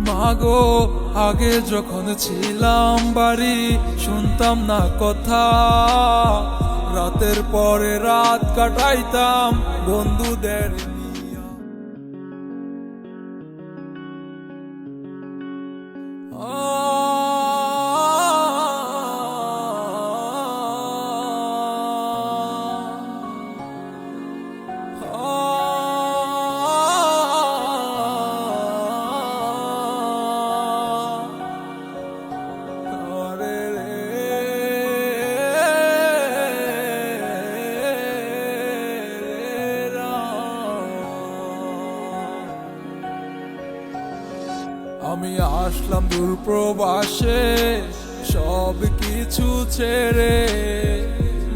মাগো আগে যখন ছিলাম বাড়ি শুনতাম না কথা, রাতের পরে রাত কাটাইতাম বন্ধুদের নিয়া। আমি আসলাম দূর প্রবাসে সব কিছু ছেড়ে,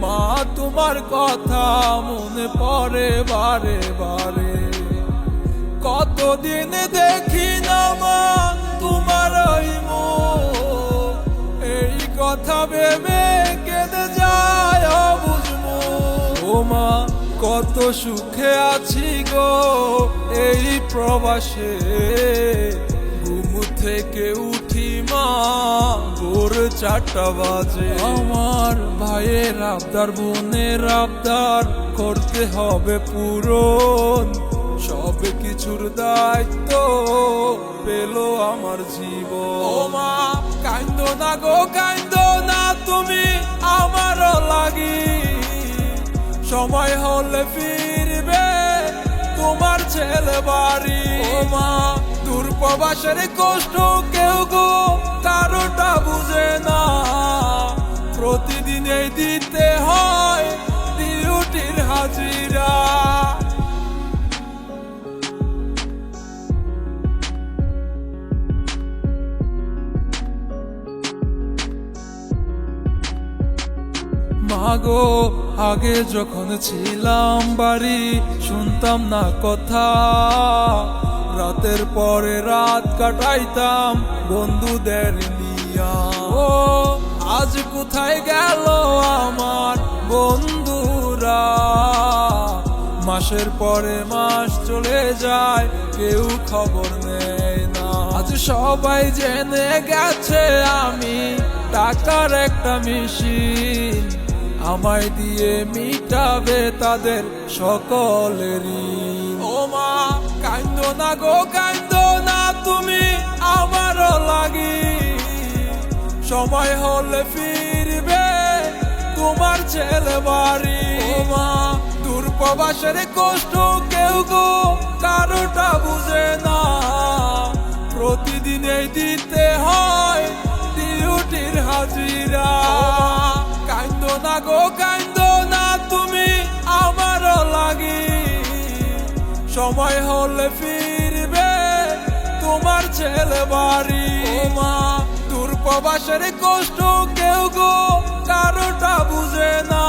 মা তোমার কথা মনে পড়ে বারে বারে। কতদিন দেখি না মা তোমার ওই মুখ, এই কথা ভেবে কেঁদে যায় অবুঝ মুখ। ও মা কত সুখে আছি গো এই প্রবাসে, ঘুম থেকে উঠি মা ভোর 4টা বাজে। আমার ভাইয়ের আবদার বোনের আবদার করতে হবে পূরণ, সব কিছুর দায়িত্ব পেল আমার জীবন। ও মা কান্দো না গো কান্দো না তুমি আমার লাগি, সময় হলে ফিরবে তোমার ছেলে বাড়ি। ও মা দূর প্রবাসের কষ্ট কেউ গো কারোটা বুঝে না, প্রতিদিনই দিতে হয় ডিউটির হাজিরা। মাগো আগে যখন ছিলাম বাড়ি শুনতাম না কথা, রাতের পরে রাত কাটাইতাম বন্ধুদের নিয়া। ও আজ কোথায় গেল আমার বন্ধুরা, মাসের পরে মাস চলে যায় কেউ খবর নেয় না। আজ সবাই জেনে গেছে আমি টাকার একটা মেশিন, আমায় দিয়ে মিটাবে তাদের সকলেরই। ও মা কান্দো না গো কান্দো না তুমি আমার লাগি, সময় হলে ফিরবে তোমার ছেলে বাড়ি। ও মা দূর প্রবাসের কষ্ট কেউ গো কারোটা বুঝে না, প্রতিদিনই দিতে হয় ডিউটির হাজিরা। কান্দো না গো কান্দো না তুমি আমার লাগি, সময় হলে ফিরবে তোমার ছেলে বাড়ি। ও মা দূর প্রবাসের কষ্ট কেউ গো কারোটা বুঝে না,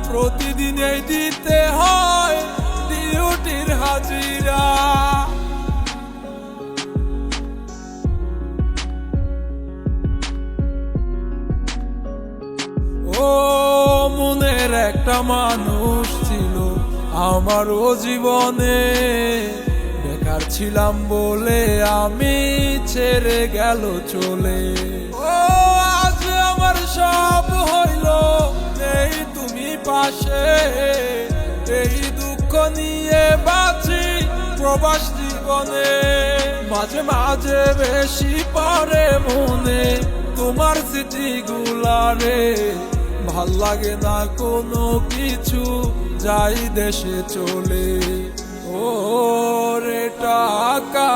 প্রতিদিনই দিতে হয় ডিউটির হাজিরা। ও মনের একটা মানুষ ছিল আমারও জীবনে, বেকার ছিলাম বলে আমি ছেড়ে গেল চলে। ও আজ আমার সব হইল নেই তুমি পাশে, এই দুঃখ নিয়ে বাঁচি প্রবাস জীবনে। মাঝে মাঝে বেশি পড়ে মনে তোমার স্মৃতিগুলারে, ভাল লাগে না কোনো কিছু যাই দেশে চলে। ও রে টাকা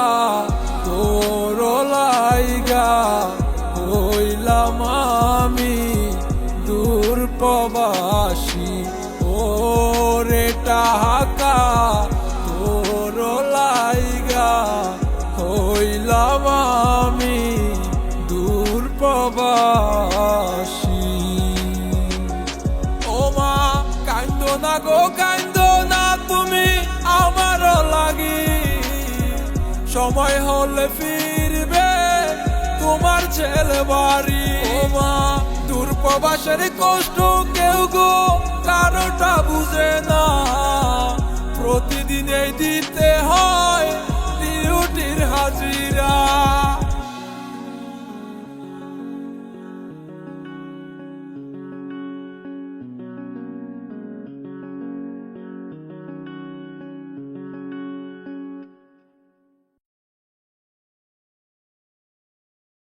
তোর লাইগা হইলাম আমি দূর প্রবাসী। ও রে টাকা তোর লাইগা হইলাম আমি দূর প্রবাসী। ও মা কান্দো না গো কান্দো না তুমি আমার লাগি, সময় হলে ফিরবে তোমার ছেলে বাড়ি। ও মা দূর প্রবাসের কষ্ট কেউ গো কারোটা বুঝে না, প্রতিদিনই দিতে হয়